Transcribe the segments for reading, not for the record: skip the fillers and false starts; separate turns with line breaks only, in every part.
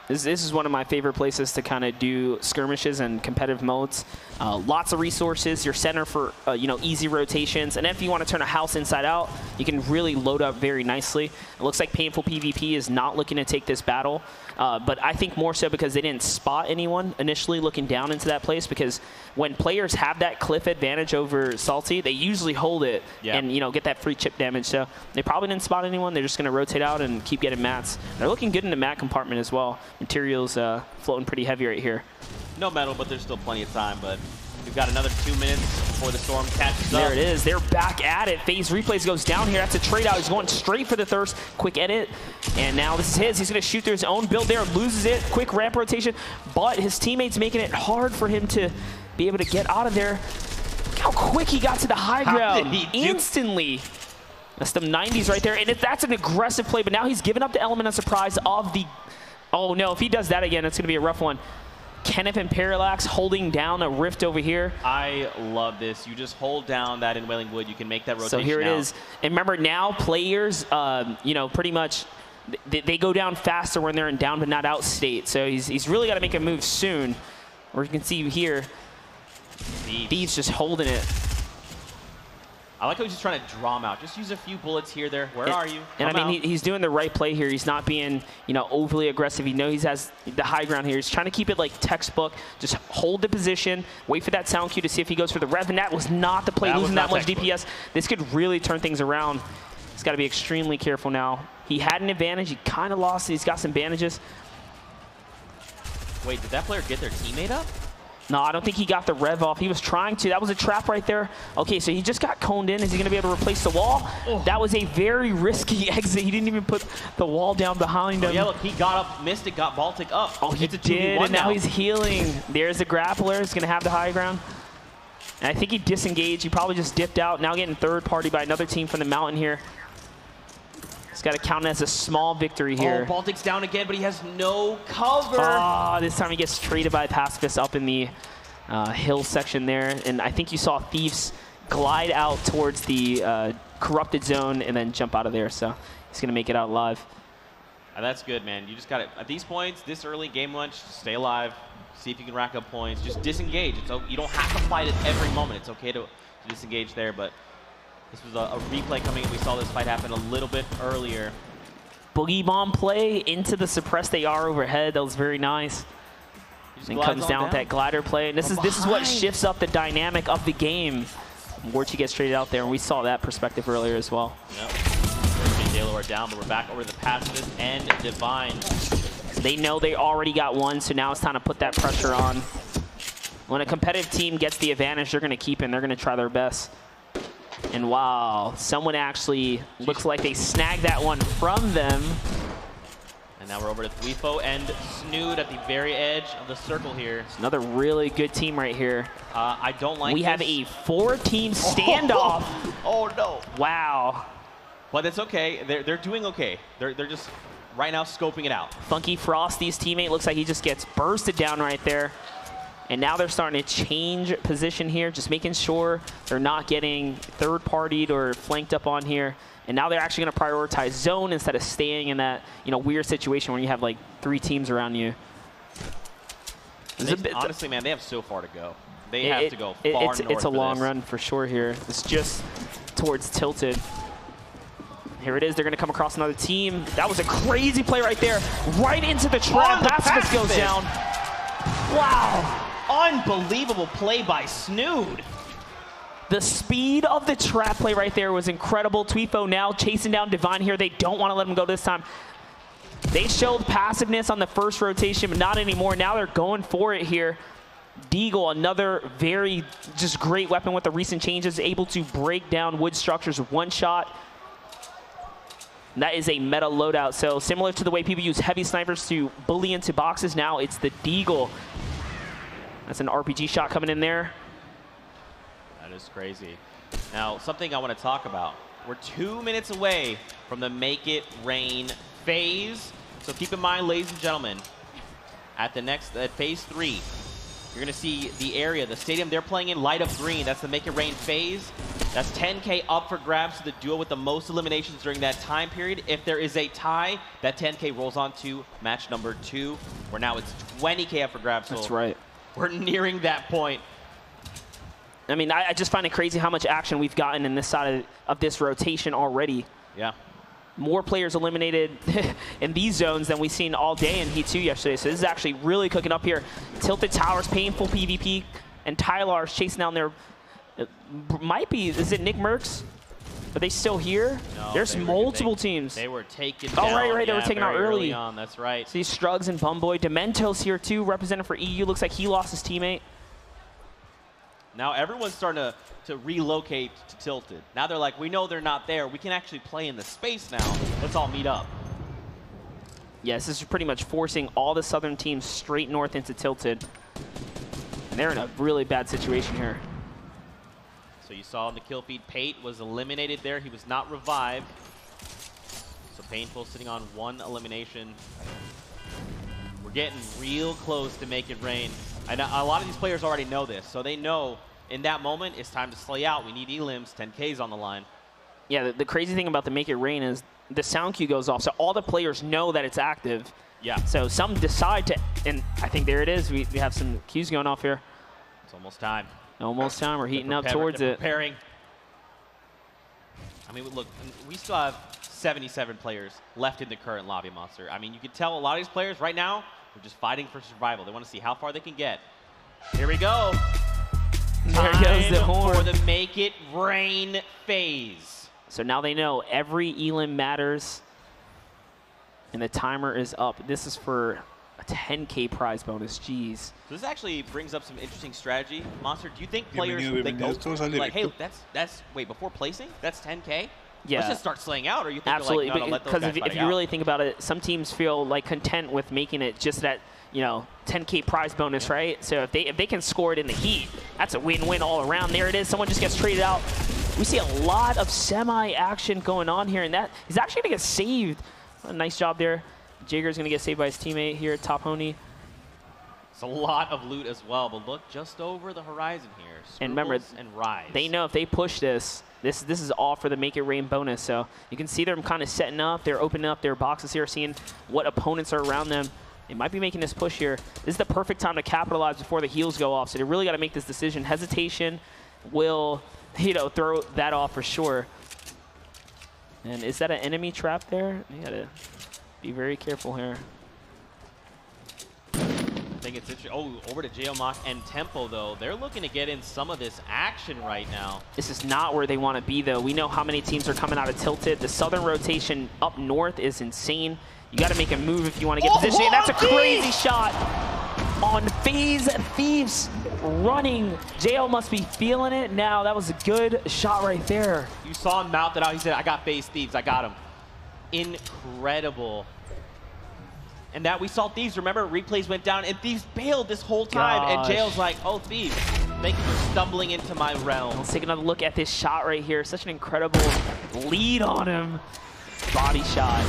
This is one of my favorite places to kind of do skirmishes and competitive modes. Lots of resources, your center for you know, easy rotations, and if you want to turn a house inside out, you can really load up very nicely. It looks like Painful PvP is not looking to take this battle, but I think more so because they didn't spot anyone initially looking down into that place, because when players have that cliff advantage over Salty, they usually hold it and, you know, get that free chip damage. So they probably didn't spot anyone. They're just going to rotate out and keep getting mats. They're looking good in the mat compartment as well. Materials floating pretty heavy right here.
No metal, but there's still plenty of time. But we've got another 2 minutes before the storm catches up.
There it is. They're back at it. Phase Replays goes down here. That's a trade out. He's going straight for the thirst. Quick edit. And now this is his. He's going to shoot through his own build there. Loses it. Quick ramp rotation. But his teammates making it hard for him to be able to get out of there. Look how quick he got to the high ground. Instantly. That's them 90s right there. And that's an aggressive play. But now he's given up the element of surprise of the... Oh, no. If he does that again, it's going to be a rough one. Kenneth and Parallax holding down a rift over here.
I love this. You just hold down that in Wailing Wood. You can make that rotation.
So here it is. And remember, now players, you know, pretty much they go down faster when they're in down but not out state. So he's really got to make a move soon. Or you can see here, Thieves just holding it.
I like how he's just trying to draw him out. Just use a few bullets here, there. Where are you?
And I mean, he's doing the right play here. He's not being, you know, overly aggressive. He knows he has the high ground here. He's trying to keep it like textbook. Just hold the position. Wait for that sound cue to see if he goes for the rev. And that was not the play, losing that much DPS. This could really turn things around. He's got to be extremely careful now. He had an advantage. He kind of lost it. He's got some bandages.
Wait, did that player get their teammate up?
No, I don't think he got the rev off. He was trying to. That was a trap right there. Okay, so he just got coned in. Is he going to be able to replace the wall? Oh. That was a very risky exit. He didn't even put the wall down behind him.
Yeah, look, he got up. Mystic got Baltic up.
Oh, he did, and now he's healing. There's the grappler. He's going to have the high ground. And I think he disengaged. He probably just dipped out. Now getting third party by another team from the mountain here. He's got to count it as a small victory here.
Oh, Baltic's down again, but he has no cover.
Oh, this time he gets traded by Pacifist up in the hill section there. And I think you saw Thieves glide out towards the corrupted zone and then jump out of there. So he's going to make it out alive.
That's good, man. You just got to, at these points, this early game lunch, stay alive. See if you can rack up points. Just disengage. You don't have to fight at every moment. It's okay to disengage there, but this was a replay coming in. We saw this fight happen a little bit earlier.
Boogie bomb play into the suppressed AR overhead. That was very nice. And comes down with that glider play. And this is what shifts up the dynamic of the game. Warchi gets traded out there, and we saw that perspective earlier as well.
Yep. Dalo are down, but we're back over the Pacifist and Divine.
They know they already got one, so now it's time to put that pressure on. When a competitive team gets the advantage, they're going to keep it, and they're going to try their best. And wow, someone actually looks like they snagged that one from them.
And now we're over to Thwefo and Snood at the very edge of the circle here.
It's another really good team right here.
I don't like
We have a 4-team standoff.
Oh no.
Wow.
But it's okay. They're doing okay. They're just right now scoping it out.
Funky Frosty's teammate looks like he just gets bursted down right there. And now they're starting to change position here, just making sure they're not getting third-partied or flanked up on here. And now they're actually going to prioritize zone instead of staying in that, you know, weird situation where you have like 3 teams around you.
Honestly, man, they have so far to go. They have to go far north.
It's a long run for sure here. It's just towards Tilted. Here it is. They're going to come across another team. That was a crazy play right there. Right into the trap. Pacifist goes down. Wow.
Unbelievable play by Snood.
The speed of the trap play right there was incredible. Thwefo now chasing down Divine here. They don't want to let him go this time. They showed passiveness on the first rotation, but not anymore. Now they're going for it here. Deagle, another very just great weapon with the recent changes, able to break down wood structures with one shot. And that is a meta loadout. So similar to the way people use heavy snipers to bully into boxes, now it's the Deagle. That's an RPG shot coming in there.
That is crazy. Now, something I want to talk about. We're 2 minutes away from the Make It Rain phase. So keep in mind, ladies and gentlemen, at the next phase 3, You're going to see the area, the stadium they're playing in, light up green. That's the Make It Rain phase. That's 10K up for grabs to the duo with the most eliminations during that time period. If there is a tie, that 10K rolls on to match number 2, where now it's 20K up for grabs. So
that's right.
We're nearing that point.
I mean, I just find it crazy how much action we've gotten in this side of this rotation already.
Yeah.
More players eliminated in these zones than we've seen all day in Heat 2 yesterday. So this is actually really cooking up here. Tilted Towers, painful PvP, and Tylar's chasing down their... might be... Is it Nick Merckx? Are they still here?
No,
there's multiple teams.
They were taken
down.
Oh,
right. They were taken out early.
On. That's right.
See Struggs and Bumboy. Dementos here too, represented for EU. Looks like he lost his teammate.
Now everyone's starting to relocate to Tilted. Now they're like, we know they're not there. We can actually play in the space now. Let's all meet up.
Yes, this is pretty much forcing all the southern teams straight north into Tilted. And they're in a really bad situation here.
So you saw in the kill feed, Pate was eliminated there. He was not revived. So Painful sitting on 1 elimination. We're getting real close to Make It Rain. I know a lot of these players already know this, so they know in that moment it's time to slay out. We need elims, 10Ks on the line.
Yeah, the crazy thing about the Make It Rain is the sound cue goes off, so all the players know that it's active.
Yeah.
So some decide to, and I think there it is. We have some cues going off here.
It's almost time.
Almost time. We're heating up towards it.
Preparing. I mean, look, we still have 77 players left in the current lobby, Monster. I mean, you can tell a lot of these players right now, they're just fighting for survival. They want to see how far they can get. Here we go.
There goes the horn.
For the Make It Rain phase.
So now they know every elim matters, and the timer is up. This is for a 10K prize bonus. Jeez.
So this actually brings up some interesting strategy. Monster, do you think players, they go like, hey, that's wait, before placing, that's 10K?
Yeah.
Let's just start slaying out, or you think
absolutely,
like, no, let those
because
guys
if you really think about it, some teams feel like content with making it just that, you know, 10K prize bonus, right? So if they can score it in the heat, that's a win-win all around. There it is. Someone just gets traded out. We see a lot of semi-action going on here, and that is actually going to get saved. A nice job there. Jigger's going to get saved by his teammate here, Top Honey.
It's a lot of loot as well, but look just over the horizon here. Scribbles
and remember,
and Rise.
They know if they push this, this is all for the Make It Rain bonus. So you can see them kind of setting up. They're opening up their boxes here, seeing what opponents are around them. They might be making this push here. This is the perfect time to capitalize before the heels go off. So they really got to make this decision. Hesitation will, you know, throw that off for sure. And is that an enemy trap there? You got to be very careful here.
I think it's interesting. Oh, over to Geomach and Tempo, though. They're looking to get in some of this action right now.
This is not where they want to be, though. We know how many teams are coming out of Tilted. The southern rotation up north is insane. You got to make a move if you want to get positioned. And that's a crazy shot on FaZe Thieves running. JL must be feeling it now. That was a good shot right there.
You saw him mouth it out. He said, I got FaZe Thieves. I got him. Incredible. And that we saw Thieves, remember, replays went down, and Thieves bailed this whole time. Gosh. And Jail's like, oh, Thieves, thank you for stumbling into my realm.
Let's take another look at this shot right here. Such an incredible lead on him. Body shot.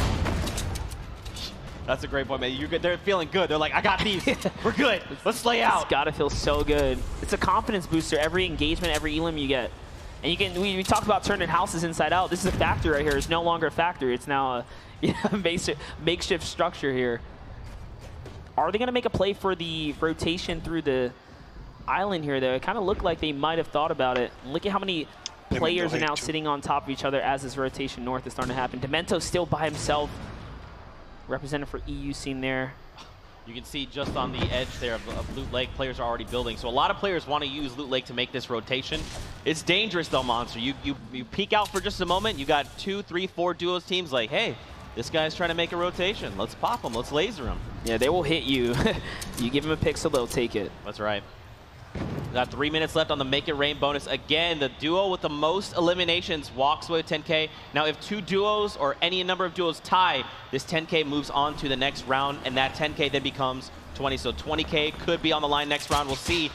That's a great point, man. They're feeling good. They're like, I got Thieves. We're good. Let's lay out.
It's got to feel so good. It's a confidence booster every engagement, every elim you get. And you can, we talked about turning houses inside out. This is a factory right here. It's no longer a factory. It's now a makeshift structure here. Are they going to make a play for the rotation through the island here, though? It kind of looked like they might have thought about it. Look at how many players are now sitting on top of each other as this rotation north is starting to happen. Demento's still by himself, represented for EU scene there.
You can see just on the edge there of Loot Lake, players are already building. So a lot of players want to use Loot Lake to make this rotation. It's dangerous, though, Monster. You peek out for just a moment. You got 2, 3, 4 duos teams like, hey, this guy's trying to make a rotation. Let's pop him. Let's laser him.
Yeah, they will hit you. You give them a pixel, they'll take it.
That's right. Got 3 minutes left on the Make It Rain bonus. Again, the duo with the most eliminations walks away with 10K. Now, if 2 duos or any number of duos tie, this 10K moves on to the next round, and that 10K then becomes 20. So 20K could be on the line next round. We'll see.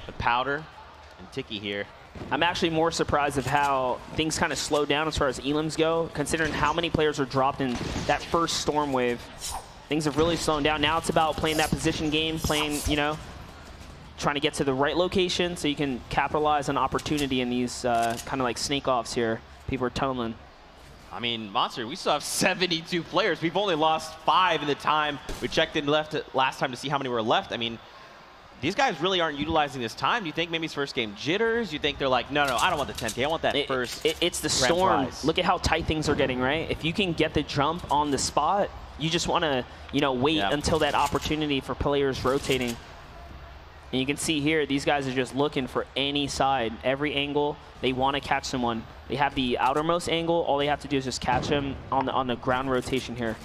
The Powder and Tiki here.
I'm actually more surprised of how things kind of slow down as far as elims go, considering how many players are dropped in that first storm wave. Things have really slowed down. Now it's about playing that position game, playing, you know, trying to get to the right location so you can capitalize on opportunity in these kind of like snake-offs here. People are tunneling.
I mean, Monster, we still have 72 players. We've only lost 5 in the time. We checked in last time to see how many were left. I mean, these guys really aren't utilizing this time. Do you think maybe it's first game jitters? Do you think they're like, no, I don't want the 10K. I want that first.
It's the storm. Look at how tight things are getting, right? If you can get the jump on the spot, you just want to, you know, wait until that opportunity for players rotating. And you can see here, these guys are just looking for any side, every angle. They want to catch someone. They have the outermost angle. All they have to do is just catch him on the ground rotation here.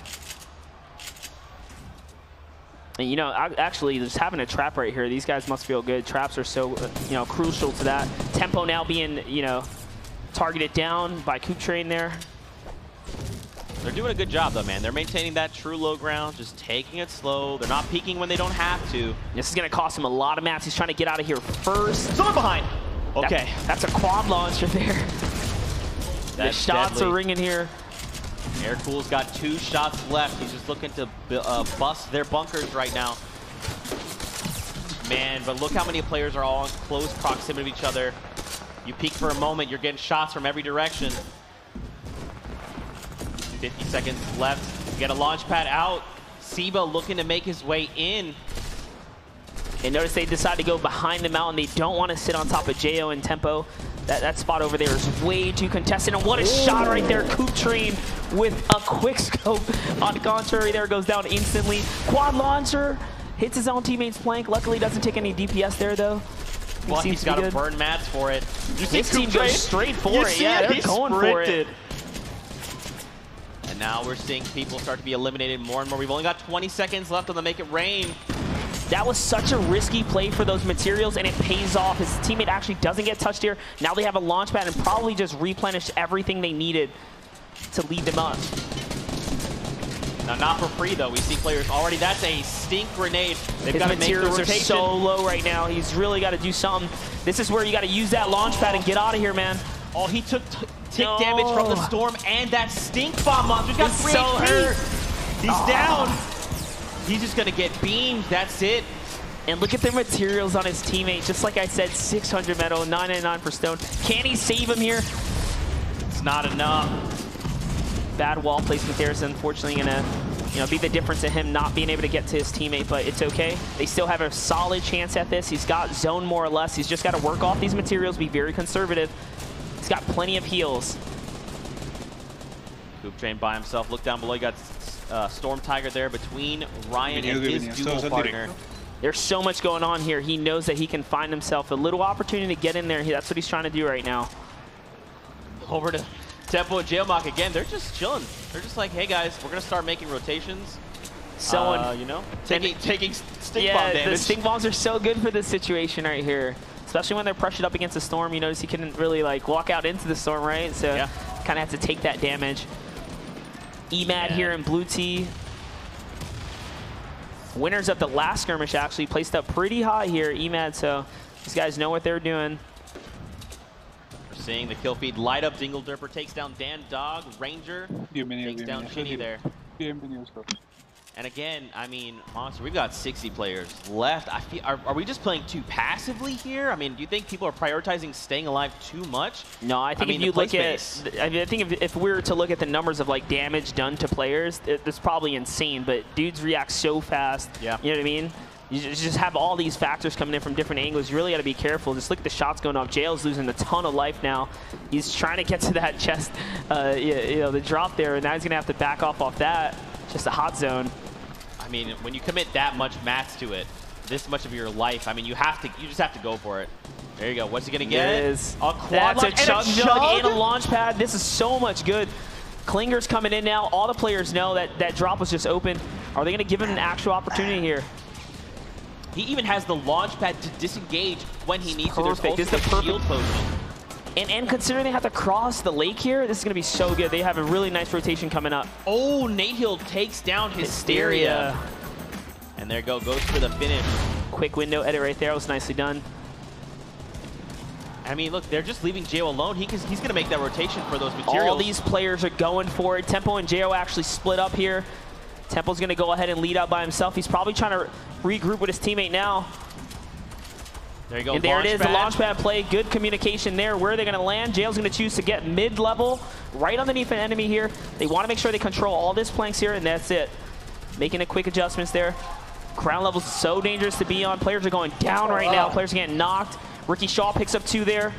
And you know, actually, just having a trap right here, these guys must feel good. Traps are so, you know, crucial to that. Tempo now being, you know, targeted down by Coop Train there.
They're doing a good job, though, man. They're maintaining that true low ground, just taking it slow. They're not peeking when they don't have to.
This is going to cost him a lot of mats. He's trying to get out of here first.
Someone behind. Okay.
That's a quad launcher there. The shots are ringing here.
Aircool's got 2 shots left. He's just looking to bust their bunkers right now. Man, but look how many players are all in close proximity to each other. You peek for a moment, you're getting shots from every direction. 50 seconds left. Get a launch pad out. Siba looking to make his way in.
And notice they decide to go behind the mountain. They don't want to sit on top of Jo and Tempo. That spot over there is way too contested. And what a shot right there. Coop Train with a quick scope. On the contrary, there goes down instantly. Quad launcher hits his own teammate's plank. Luckily, doesn't take any DPS there, though.
Well, he's got to burn mats for it.
His team goes straight for it. Yeah, they're going for it.
And now we're seeing people start to be eliminated more and more. We've only got 20 seconds left on the Make It Rain.
That was such a risky play for those materials, and it pays off. His teammate actually doesn't get touched here. Now they have a launch pad and probably just replenished everything they needed to lead them up.
Now, not for free, though. We see players already. That's a stink grenade. They've got to make the
materials
rotation.
are so low right now. He's really got to do something. This is where you got to use that launch pad and get out of here, man.
Oh, he took tick damage from the storm and that stink bomb. Monster's got 3 HP. He's down. He's just going to get beamed. That's it.
And look at the materials on his teammate. Just like I said, 600 metal, 999 for stone. Can he save him here?
It's not enough.
Bad wall placement there is unfortunately going to be the difference in him not being able to get to his teammate, but it's okay. They still have a solid chance at this. He's got zone more or less. He's just got to work off these materials, be very conservative. He's got plenty of heals.
Coop Train by himself. Look down below. You got Storm Tiger there between Ryan and his dual partner.
There's so much going on here. He knows that he can find himself a little opportunity to get in there. That's what he's trying to do right now.
Over to Tempo and Jailmock again. They're just chilling. They're just like, hey guys, we're gonna start making rotations.
Someone,
you know, taking stink bomb damage.
The stink bombs are so good for this situation right here, especially when they're pressured up against the storm. You notice he couldn't really like walk out into the storm, right? So kind of have to take that damage. EMAD here in blue tee. Winners of the last skirmish actually placed up pretty high here, EMAD, so these guys know what they're doing.
We're seeing the kill feed light up. Dingle Derper takes down Dan Dog. Ranger takes down Chinny there. And again, I mean, Monster, we've got 60 players left. I feel, are we just playing too passively here? I mean, do you think people are prioritizing staying alive too much?
No, I think if you look at, I think if we were to look at the numbers of like damage done to players, it's probably insane. But dudes react so fast. Yeah. You know what I mean? You just have all these factors coming in from different angles. You really got to be careful. Just look at the shots going off. Jail's losing a ton of life now. He's trying to get to that chest, you know, the drop there, and now he's gonna have to back off that. Just a hot zone.
I mean, when you commit that much mats to it, this much of your life, I mean, you just have to go for it. There you go. What's he gonna get?
It is.
A quad
That's a chug jug and a launch pad. This is so much good. Klinger's coming in now. All the players know that that drop was just open. Are they gonna give him an actual opportunity here?
He even has the launch pad to disengage when he needs to. There's also
this is the perfect
shield potion.
And considering they have to cross the lake here, this is going to be so good. They have a really nice rotation coming up.
Oh, Nate Hill takes down Hysteria. And there goes for the finish.
Quick window edit right there. It was nicely done.
I mean, look, they're just leaving Jo alone. He's going to make that rotation for those materials.
All these players are going for it. Tempo and Jo actually split up here. Tempo's going to go ahead and lead out by himself. He's probably trying to regroup with his teammate now.
There you go.
And there it is, the launch pad play. Good communication there. Where are they going to land? Jail's going to choose to get mid-level, right underneath an enemy here. They want to make sure they control all this planks here, and that's it. Making a quick adjustments there. Ground level's so dangerous to be on. Players are going down right now. Players are getting knocked. Ricky Shaw picks up 2 there.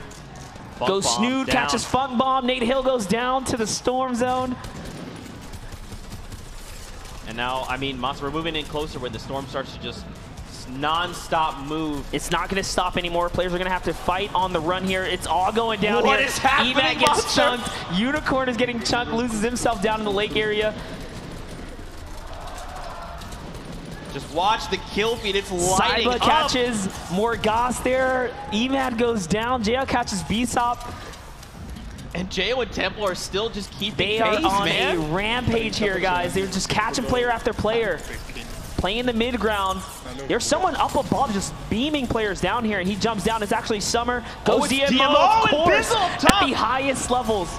Goes Snood, catches Funk Bomb. Nate Hill goes down to the Storm Zone.
And now, I mean, Monster, we're moving in closer where the Storm starts to just non-stop move.
It's not going to stop anymore. Players are going to have to fight on the run here. It's all going down here.
What is happening,
Evac gets chunked. Unicorn is getting chunked, loses himself down in the lake area.
Just watch the kill feed. It's lighting up.
Catches Morgas there. Emad goes down. JL catches Bsop.
And J.O. and Temple are still just keeping
pace, man. They are on a rampage here, guys. They're just catching player after player. Playing the mid ground. There's someone up above just beaming players down here, and he jumps down. It's actually Summer. Goes DMO, of course, at the highest levels.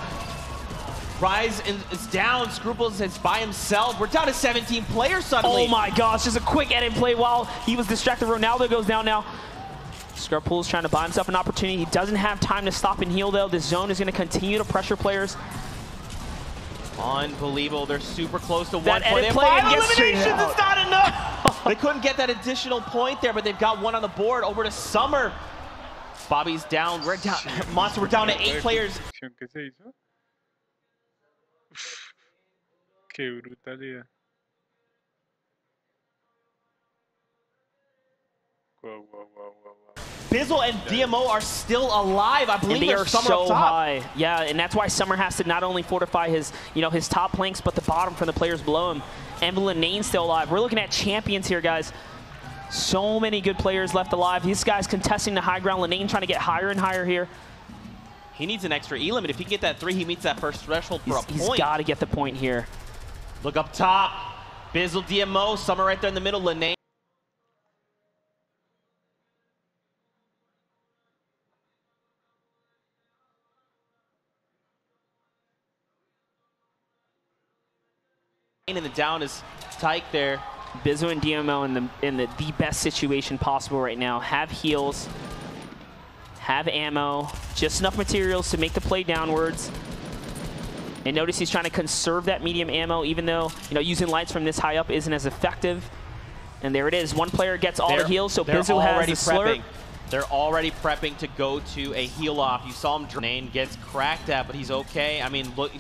Rise is down. Scruples is by himself. We're down to 17 players suddenly.
Oh my gosh, just a quick edit play while he was distracted. Ronaldo goes down now. Scruples trying to buy himself an opportunity. He doesn't have time to stop and heal though. This zone is going to continue to pressure players.
Unbelievable. They're super close to
that
1 point.
Edit play and
eliminations. It's not enough. They couldn't get that additional point there, but they've got 1 on the board. Over to Summer. Bobby's down. We're down. Monster, we're down to 8 players.
Qué brutalidad. Wow.
Bizzle and DMO are still alive. I believe
they are
Summer
so
up top.
high. Yeah, and that's why Summer has to not only fortify his, his top planks, but the bottom from the players below him. And Lanane's still alive. We're looking at champions here, guys. So many good players left alive. These guys contesting the high ground. Lanane trying to get higher and higher here.
He needs an extra E limit. If he can get that 3, he meets that first threshold for a point.
He's got to get the point here.
Look up top. Bizzle, DMO, Summer right there in the middle. Lanane. And the down is Tyke there.
Bizzle and DMO in the best situation possible right now. Have heals, have ammo, just enough materials to make the play downwards. And notice he's trying to conserve that medium ammo, even though using lights from this high up isn't as effective. And there it is. One player gets all the heals, so Bizzle has the slurp.
They're already prepping to go to a heal off. You saw him. Nane gets cracked at, but he's okay. I mean, look.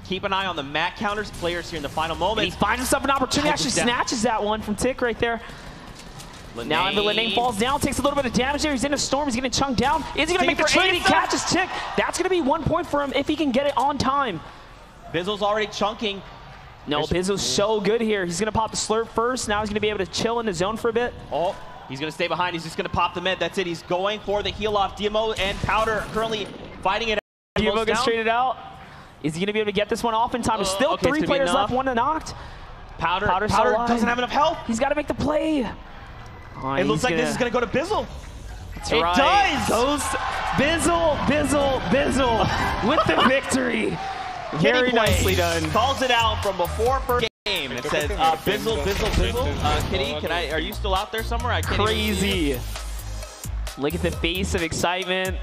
Keep an eye on the mat counters players here in the final moment.
And he finds himself an opportunity. Actually snatches that one from Tick right there.
Lanane.
Now Lanane falls down, takes a little bit of damage there. He's in a storm. He's getting chunked down. Is he going to make the trade? He catches Tick. That's going to be 1 point for him if he can get it on time.
Bizzle's already chunking.
No, Bizzle's so good here. He's going to pop the slurp first. Now he's going to be able to chill in the zone for a bit.
Oh, he's going to stay behind. He's just going to pop the med. That's it. He's going for the heal off. DMO and Powder currently fighting it.
DMO gets traded out. Is he going to be able to get this one off in time? There's still 3 players left, 1 knocked.
Powder doesn't have enough health.
He's got to make the play.
Oh, it looks like this is going to go to Bizzle.
It does. Goes Bizzle with the victory. Very nicely done.
Calls it out from before first game. It says Bizzle. Kitty, are you still out there somewhere? I can't
Crazy. Look at the face of excitement.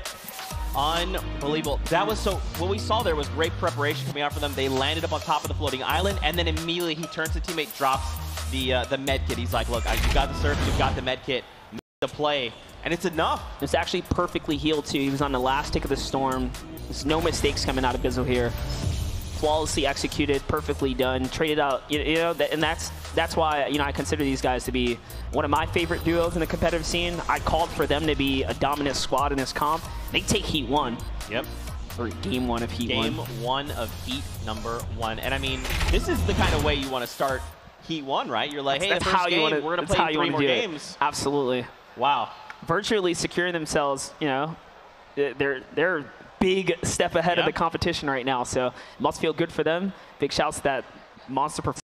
Unbelievable. That was what we saw there was great preparation coming out for them. They landed up on top of the floating island, and then immediately he turns to teammate, drops the med kit. He's like, look, you got the surf, you got the med kit, make the play, and it's enough.
It's actually perfectly healed too. He was on the last tick of the storm. There's no mistakes coming out of Bizzle here. Flawlessly executed, perfectly done, traded out, and that's why I consider these guys to be one of my favorite duos in the competitive scene. I called for them to be a dominant squad in this comp. They take Heat 1.
Yep.
Or Game 1 of Heat 1.
Game 1 of Heat number 1. And I mean, this is the kind of way you want to start Heat 1, right? You're like, hey, the first game, we're going to play 3 more games.
Absolutely.
Wow.
Virtually securing themselves, they're big step ahead of the competition right now, so it must feel good for them. Big shouts to that monster performance,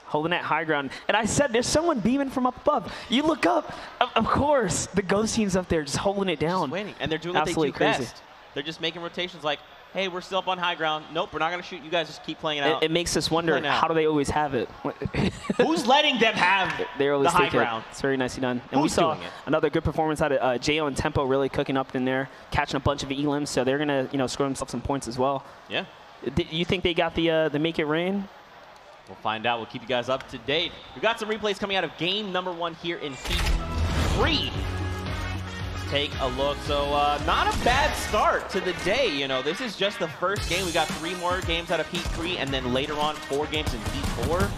holding that high ground. And I said there's someone beaming from up above. You look up, of course, the Ghost team's up there just holding it down.
Just winning, and they're doing what they do best. They're just making rotations like, hey, we're still up on high ground. Nope, we're not going to shoot. You guys just keep playing it out.
It makes us wonder, how do they always have it?
Who's letting them have the high ground?
It's very nicely done. And we saw another good performance out of Jo and Tempo, really cooking up in there, catching a bunch of elims, so they're going to score themselves some points as well. Yeah. You think they got the Make It Rain?
We'll find out. We'll keep you guys up to date. We've got some replays coming out of game number 1 here in Heat 3. Let's take a look. So not a bad start to the day. You know, this is just the first game. We got 3 more games out of Heat 3, and then later on 4 games in Heat 4.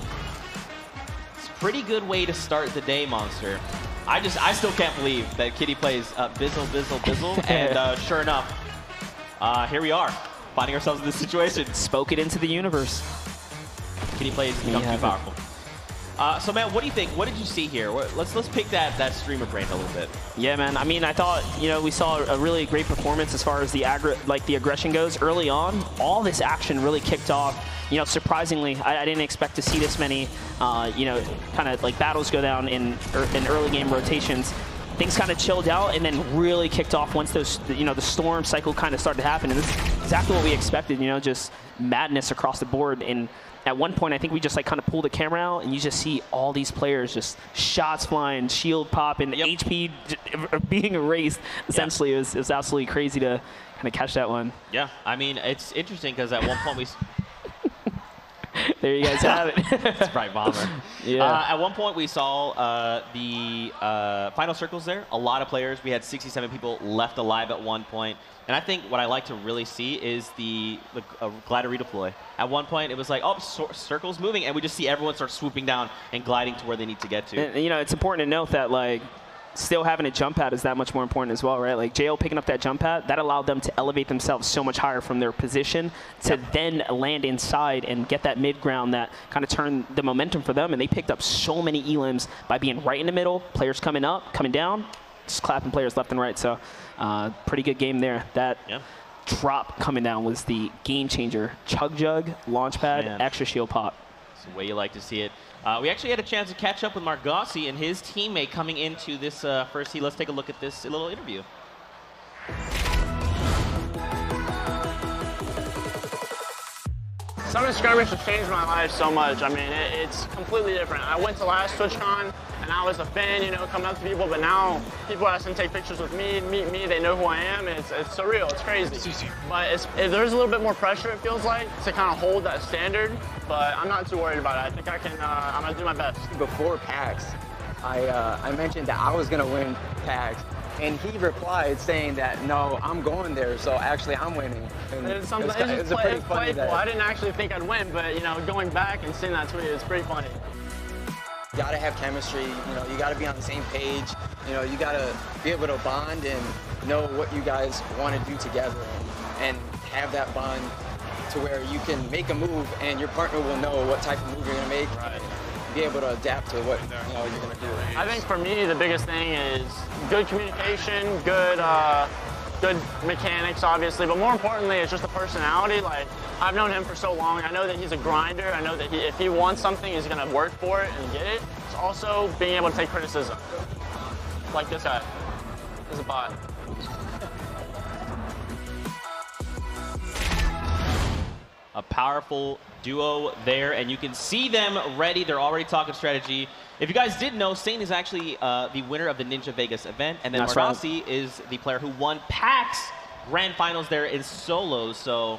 It's a pretty good way to start the day, Monster. I still can't believe that Kitty plays Bizzle, Bizzle, Bizzle, and sure enough, here we are, finding ourselves in this situation.
Spoke it into the universe.
Kitty plays become too powerful. So, man, what do you think? What did you see here? Let's pick that streamer brain a little bit.
Yeah, man. I mean, I thought, we saw a really great performance as far as the aggression goes early on. All this action really kicked off. Surprisingly, I didn't expect to see this many, kind of like battles go down in early game rotations. Things kind of chilled out and then really kicked off once those, the storm cycle kind of started to happen. And this is exactly what we expected, just madness across the board. And at one point, I think we just kind of pull the camera out and you just see all these players just shots flying, shield pop, and HP being erased. Essentially, it was absolutely crazy to kind of catch that one.
Yeah, I mean, it's interesting because at one point we...
There you guys have it.
It's Bright Bomber. Yeah. At one point, we saw the final circles there. A lot of players. We had 67 people left alive at one point. And I think what I like to really see is the glider redeploy. At one point, it was like, oh, circle's moving, and we just see everyone start swooping down and gliding to where they need to get to.
And, it's important to note that, still having a jump pad is that much more important as well, right? Like, Jo picking up that jump pad, that allowed them to elevate themselves so much higher from their position to then land inside and get that mid-ground that kind of turned the momentum for them. And they picked up so many elims by being right in the middle, players coming up, coming down, just clapping players left and right. So pretty good game there. That drop coming down was the game changer. Chug Jug, launch pad, extra shield pop.
It's the way you like to see it. We actually had a chance to catch up with Margossi and his teammate coming into this first heat. Let's take a look at this little interview.
Summer Skirmish has changed my life so much. I mean, it's completely different. I went to last TwitchCon, and I was a fan, coming up to people, but now people ask them to take pictures with me, meet me, they know who I am, and it's surreal, it's crazy. But there's a little bit more pressure, it feels like, to kind of hold that standard, but I'm not too worried about it. I think I can, I'm gonna do my best.
Before PAX, I mentioned that I was gonna win PAX, and he replied saying that, no, I'm going there, so actually I'm winning. And
it's pretty playful. I didn't actually think I'd win, but going back and seeing that tweet, it's pretty funny.
You gotta have chemistry, you gotta be on the same page, you gotta be able to bond and know what you guys want to do together and have that bond to where you can make a move and your partner will know what type of move you're gonna make. Right. Be able to adapt to what you're going to do.
I think for me the biggest thing is good communication, good mechanics obviously, but more importantly it's just the personality. Like, I've known him for so long. I know that he's a grinder. I know that if he wants something, he's going to work for it and get it. It's also being able to take criticism. Like this guy. He's a bot.
A powerful duo there, and you can see them ready. They're already talking strategy. If you guys didn't know, Sane is actually the winner of the Ninja Vegas event, and then Margossi is the player who won PAX Grand Finals there in solos, so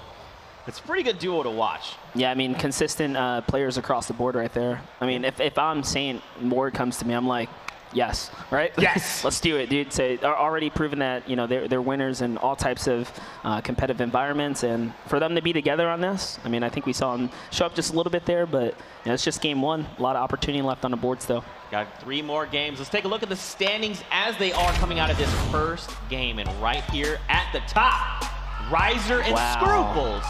it's a pretty good duo to watch.
Yeah, I mean, consistent players across the board right there. I mean, if I'm Sane, Ward comes to me, I'm like, yes, right?
Yes.
Let's do it, dude. So already proven that, they're winners in all types of competitive environments. And for them to be together on this, I mean, I think we saw them show up just a little bit there, but it's just game one. A lot of opportunity left on the board still.
Got 3 more games. Let's take a look at the standings as they are coming out of this first game. And right here at the top, Riser and Scruples.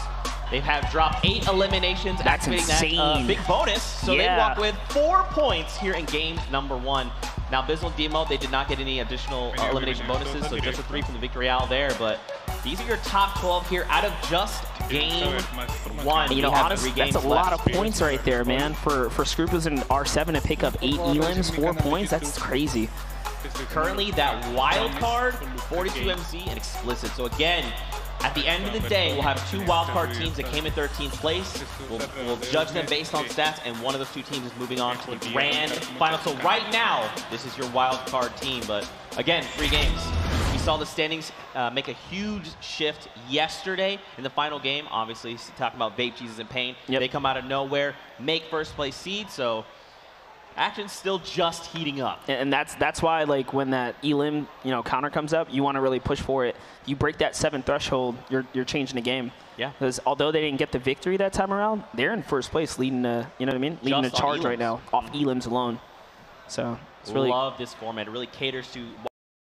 They have dropped 8 eliminations, activating that big bonus. So they walk with 4 points here in game number 1. Now, Bizzle and Demo, they did not get any additional elimination bonuses, so just a 3 from the Victory Owl there. But these are your top 12 here out of just game 1.
Honestly, that's a lot of points right there, man. For Scruples and R7 to pick up 8 elims, 4 points, that's crazy.
Currently, that wild card, 42 MC and Explicit. So again, At the end of the day, we'll have 2 wildcard teams that came in 13th place. We'll judge them based on stats, and one of those 2 teams is moving on to the grand final. So right now, this is your wildcard team. But again, 3 games. We saw the standings make a huge shift yesterday in the final game. Obviously, talking about Vape Jesus and Pain.
Yep.
They come out of nowhere, make first place seed. So action's still just heating up.
And that's why, like, when that elim, counter comes up, you want to really push for it. You break that 7 threshold, you're changing the game.
Yeah.
Because although they didn't get the victory that time around, they're in first place, leading the, leading the charge right now off elims alone. So it's really
love this format. It really caters to